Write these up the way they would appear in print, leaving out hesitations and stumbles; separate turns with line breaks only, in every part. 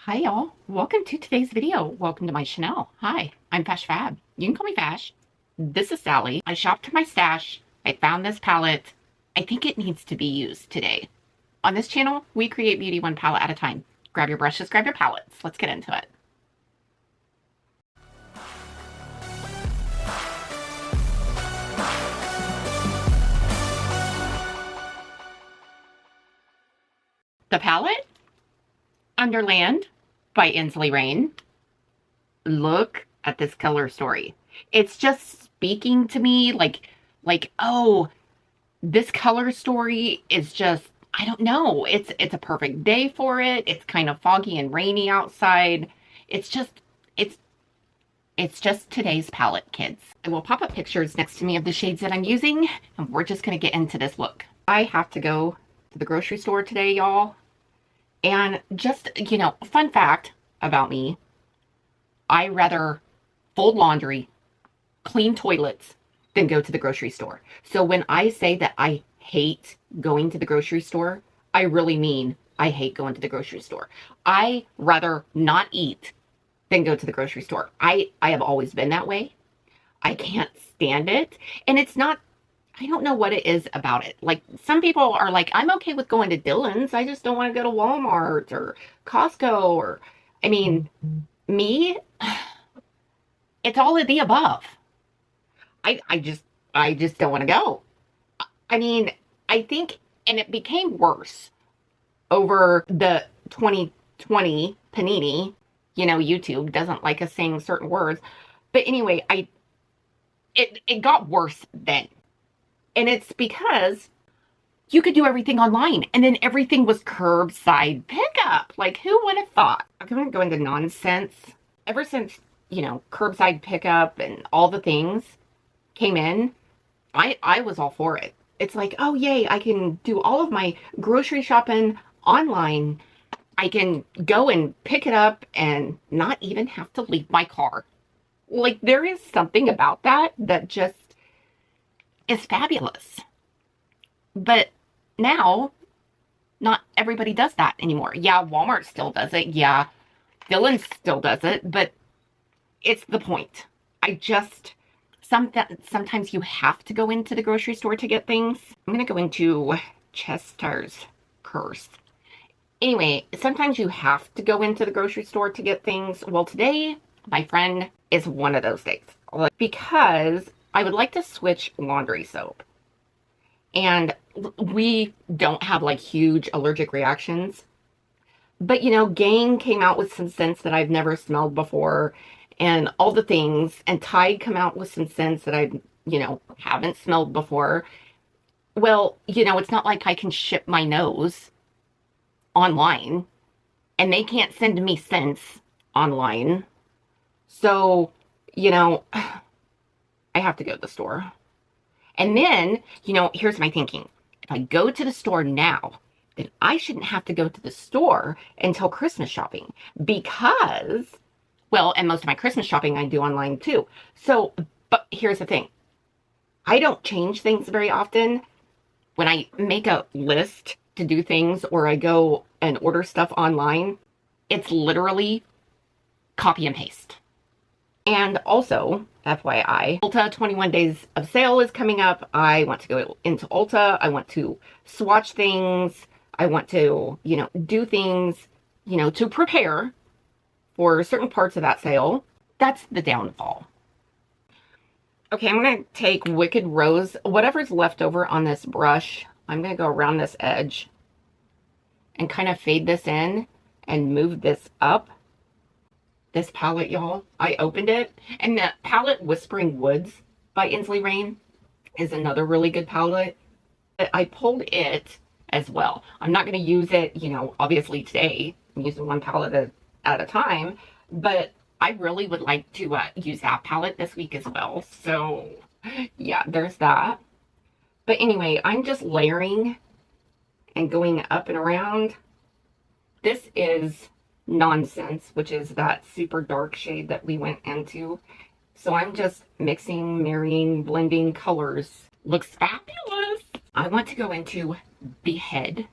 Hi y'all, welcome to today's video. Welcome to my channel. Hi, I'm FashFab. You can call me Fash. This is Sally. I shopped to my stash. I found this palette. I think it needs to be used today. On this channel, we create beauty one palette at a time. Grab your brushes, grab your palettes. Let's get into it. The palette, Underland by ENSLEY. Look at this color story. It's just speaking to me like, oh, this color story is just, I don't know. It's a perfect day for it. It's kind of foggy and rainy outside. It's just today's palette, kids. I will pop up pictures next to me of the shades that I'm using, and we're just gonna get into this look. I have to go to the grocery store today, y'all. And just, you know, fun fact about me, I rather fold laundry, clean toilets, than go to the grocery store. So when I say that I hate going to the grocery store, I really mean I hate going to the grocery store. I rather not eat than go to the grocery store. I have always been that way. I can't stand it. And it's not, I don't know what it is about it. Like, some people are like, I'm okay with going to Dillon's. I just don't want to go to Walmart or Costco or, I mean, me, it's all of the above. I just don't want to go. I mean, I think, and it became worse over the 2020 panini. You know, YouTube doesn't like us saying certain words. But anyway, it got worse then. And it's because you could do everything online, and then everything was curbside pickup. Like, who would have thought? I'm going to go into nonsense. Ever since, you know, curbside pickup and all the things came in, I was all for it. It's like, oh, yay, I can do all of my grocery shopping online. I can go and pick it up and not even have to leave my car. Like, there is something about that that just is fabulous. But now, not everybody does that anymore. Yeah, Walmart still does it. Yeah, Dillon's still does it. But it's the point. Sometimes you have to go into the grocery store to get things. I'm going to go into Chester's Curse. Anyway, sometimes you have to go into the grocery store to get things. Well, today, my friend, is one of those days. Because I would like to switch laundry soap. And we don't have like huge allergic reactions. But, you know, Gang came out with some scents that I've never smelled before. And all the things. And Tide come out with some scents that I, you know, haven't smelled before. Well, you know, it's not like I can ship my nose online. And they can't send me scents online. So, you know, I have to go to the store. And then, you know, here's my thinking. If I go to the store now, then I shouldn't have to go to the store until Christmas shopping. Because, well, and most of my Christmas shopping I do online too. So, but here's the thing. I don't change things very often. When I make a list to do things or I go and order stuff online, it's literally copy and paste. And also, FYI, Ulta 21 days of sale is coming up. I want to go into Ulta. I want to swatch things. I want to, you know, do things, you know, to prepare for certain parts of that sale. That's the downfall. Okay, I'm going to take Wicked Rose, whatever's left over on this brush. I'm going to go around this edge and kind of fade this in and move this up. This palette, y'all, I opened it. And the palette Whispering Woods by ENSLEY is another really good palette. I pulled it as well. I'm not going to use it, you know, obviously today. I'm using one palette at a time. But I really would like to use that palette this week as well. So, yeah, there's that. But anyway, I'm just layering and going up and around. This is Nonsense, which is that super dark shade that we went into. So I'm just mixing, marrying, blending colors. Looks fabulous. I want to go into Behead.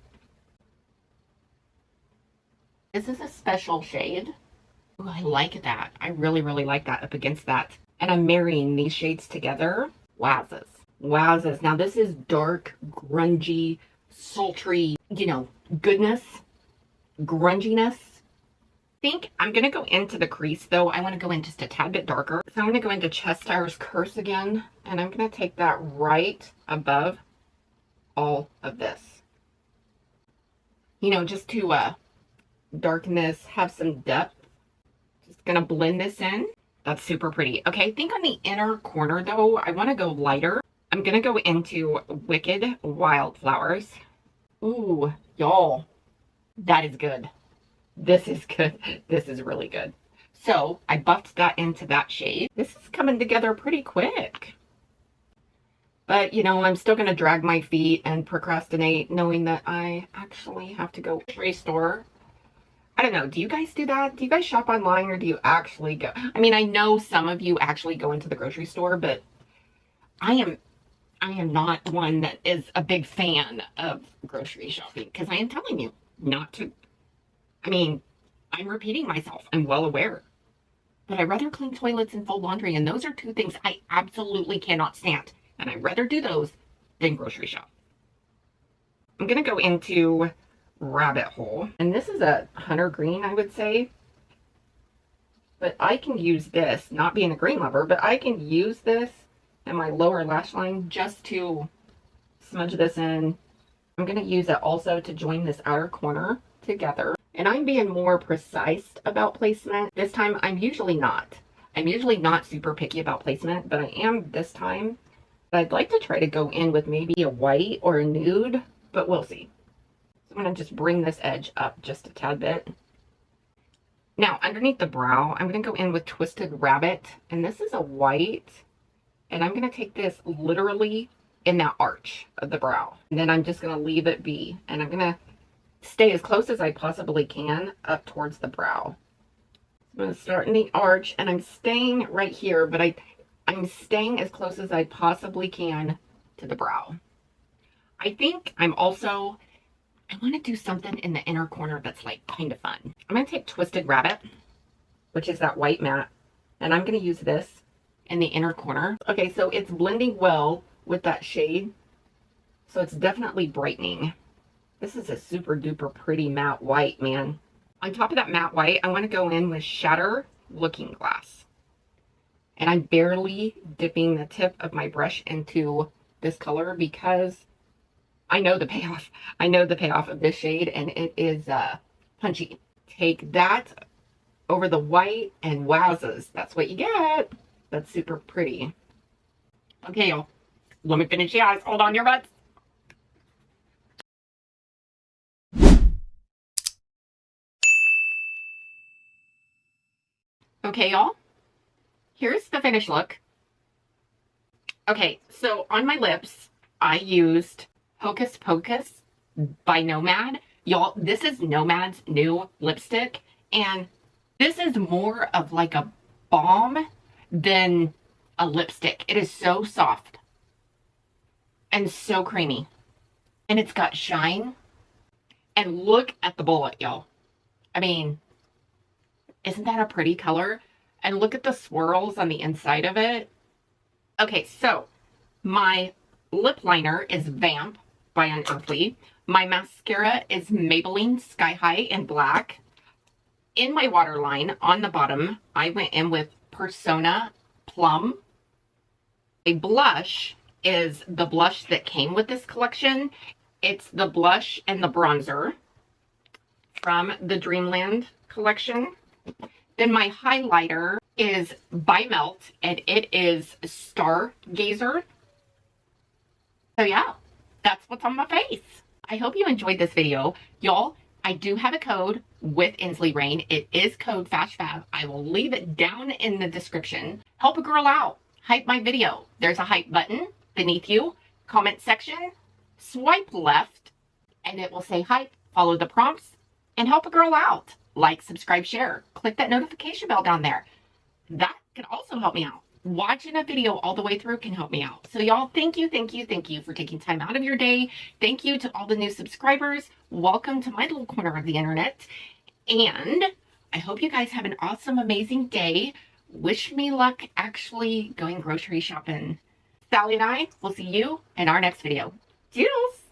This is a special shade. Ooh, I like that. I really, really like that up against that. And I'm marrying these shades together. Wowzers. Wowzers. Now this is dark, grungy, sultry, you know, goodness, grunginess. I think I'm going to go into the crease though. I want to go in just a tad bit darker. So I'm going to go into Chestire's Curse again. And I'm going to take that right above all of this. You know, just to darken this, have some depth. Just going to blend this in. That's super pretty. Okay, I think on the inner corner though, I want to go lighter. I'm going to go into Wicked Wildflowers. Ooh, y'all, that is good. This is good. This is really good. So I buffed that into that shade. This is coming together pretty quick. But, you know, I'm still going to drag my feet and procrastinate knowing that I actually have to go to the grocery store. I don't know. Do you guys do that? Do you guys shop online or do you actually go? I mean, I know some of you actually go into the grocery store, but I am not one that is a big fan of grocery shopping because I am telling you not to. I mean, I'm repeating myself. I'm well aware. But I'd rather clean toilets and fold laundry, and those are two things I absolutely cannot stand. And I'd rather do those than grocery shop. I'm going to go into Rabbit Hole. And this is a hunter green, I would say. But I can use this, not being a green lover, but I can use this in my lower lash line just to smudge this in. I'm going to use it also to join this outer corner together. And I'm being more precise about placement. This time, I'm usually not. I'm usually not super picky about placement, but I am this time. I'd like to try to go in with maybe a white or a nude, but we'll see. So I'm going to just bring this edge up just a tad bit. Now, underneath the brow, I'm going to go in with Twisted Rabbit, and this is a white, and I'm going to take this literally in that arch of the brow. And then I'm just going to leave it be, and I'm going to stay as close as I possibly can up towards the brow. I'm going to start in the arch, and I'm staying right here, but I'm staying as close as I possibly can to the brow. I think I want to do something in the inner corner that's like kind of fun. I'm going to take Twisted Rabbit, which is that white matte, and I'm going to use this in the inner corner. Okay, so it's blending well with that shade, so it's definitely brightening. This is a super duper pretty matte white, man. On top of that matte white, I want to go in with Shatter Looking Glass. And I'm barely dipping the tip of my brush into this color because I know the payoff. I know the payoff of this shade, and it is punchy. Take that over the white, and wowzers, that's what you get. That's super pretty. Okay, y'all. Let me finish the eyes. Hold on your butts. Okay, y'all. Here's the finished look. Okay, so on my lips, I used Hocus Pocus by NOMAD. Y'all, this is NOMAD's new lipstick, and this is more of like a balm than a lipstick. It is so soft and so creamy, and it's got shine. And look at the bullet, y'all. I mean, isn't that a pretty color? And look at the swirls on the inside of it. Okay, so my lip liner is Vamp by ENSLEY. My mascara is Maybelline Sky High in black. In my waterline, on the bottom, I went in with Persona Plum. A blush is the blush that came with this collection. It's the blush and the bronzer from the Dreamland collection. Then my highlighter is by Melt, and it is Stargazer. So yeah, that's what's on my face. I hope you enjoyed this video. Y'all, I do have a code with Ensley Rain. It is code FashFab. I will leave it down in the description. Help a girl out. Hype my video. There's a hype button beneath you. Comment section. Swipe left, and it will say hype. Follow the prompts, and help a girl out. Like, subscribe, share. Click that notification bell down there. That can also help me out. Watching a video all the way through can help me out. So y'all, thank you for taking time out of your day. Thank you to all the new subscribers. Welcome to my little corner of the internet. And I hope you guys have an awesome, amazing day. Wish me luck actually going grocery shopping. Sally and I will see you in our next video. Toodles!